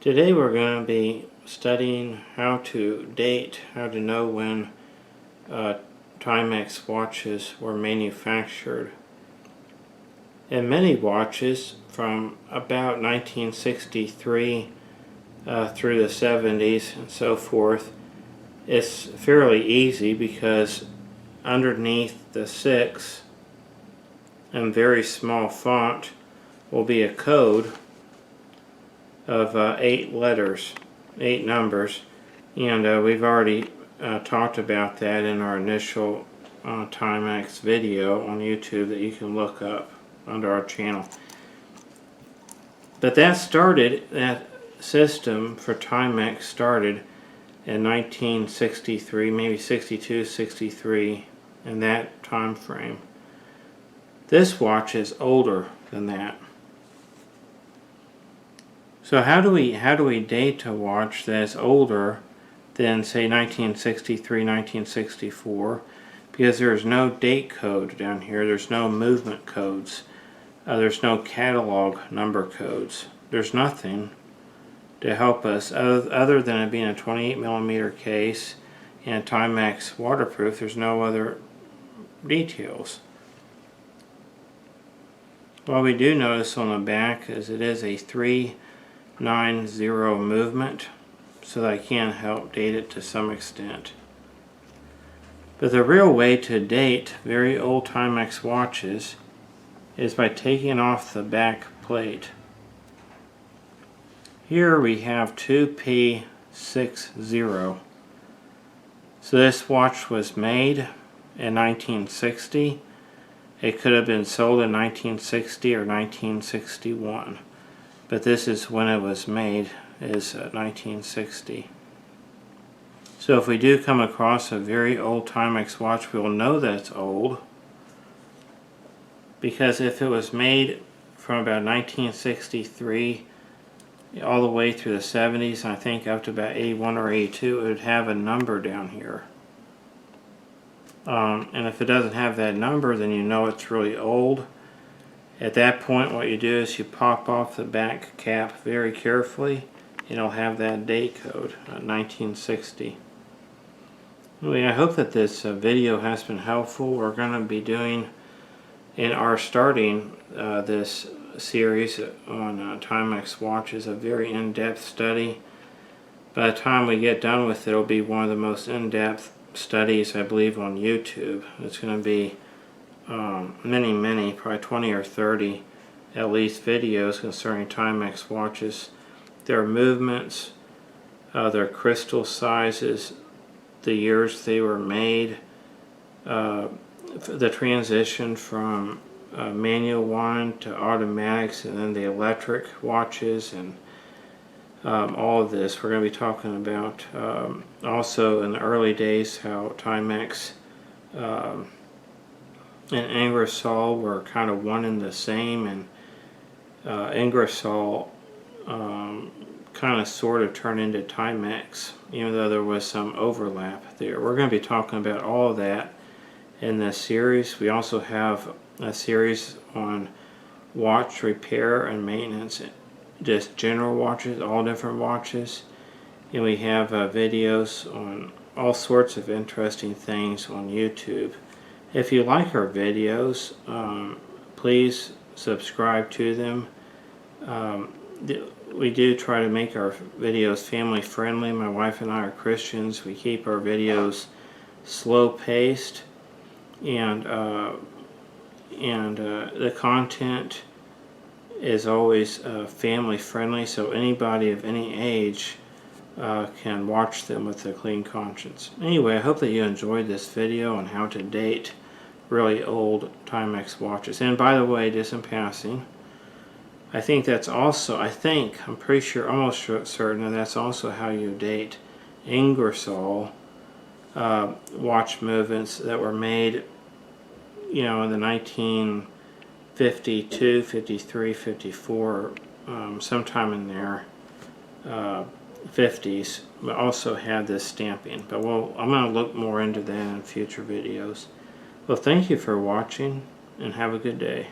Today we're going to be studying how to date, how to know when Timex watches were manufactured. And many watches from about 1963 through the 70s and so forth, it's fairly easy because underneath the 6 in very small font will be a code of 8 letters, 8 numbers, and we've already talked about that in our initial Timex video on YouTube that you can look up under our channel. But that system for Timex started in 1963, maybe 62, 63, in that time frame. This watch is older than that. So how do we date a watch that's older than, say, 1963, 1964? Because there's no date code down here. There's no movement codes. There's no catalog number codes. There's nothing to help us other than it being a 28mm case and Timex waterproof. There's no other details. What we do notice on the back is it is a 390 movement, so that I can help date it to some extent. But the real way to date very old Timex watches is by taking off the back plate. Here we have 2P60. So this watch was made in 1960. It could have been sold in 1960 or 1961. But this is when it was made, is 1960. So if we do come across a very old Timex watch, we'll know that it's old, because if it was made from about 1963 all the way through the 70s, I think up to about 81 or 82, it would have a number down here. And if it doesn't have that number, then you know it's really old. At that point, what you do is you pop off the back cap very carefully. It'll have that date code, 1960. Anyway, I hope that this video has been helpful. We're going to be doing, starting this series on Timex watches, a very in-depth study. By the time we get done with it, it'll be one of the most in-depth studies, I believe, on YouTube. It's going to be many, probably 20 or 30 at least videos concerning Timex watches, their movements, their crystal sizes, the years they were made, the transition from manual one to automatics, and then the electric watches, and all of this. We're going to be talking about also in the early days how Timex and Ingersoll were kind of one and the same, and Ingersoll kind of sort of turned into Timex, even though there was some overlap there. We're going to be talking about all of that in this series. We also have a series on watch repair and maintenance, just general watches, all different watches, and we have videos on all sorts of interesting things on YouTube. If you like our videos, please subscribe to them. We do try to make our videos family friendly. My wife and I are Christians. We keep our videos slow paced, and the content is always family friendly, so anybody of any age can watch them with a clean conscience. Anyway, I hope that you enjoyed this video on how to date really old Timex watches. And by the way, just in passing, I think that's also, I'm pretty sure, almost certain that that's also how you date Ingersoll watch movements that were made, in the 1952, 53, 54, sometime in there, 50s, but also had this stamping. But I'm going to look more into that in future videos. Well, thank you for watching, and have a good day.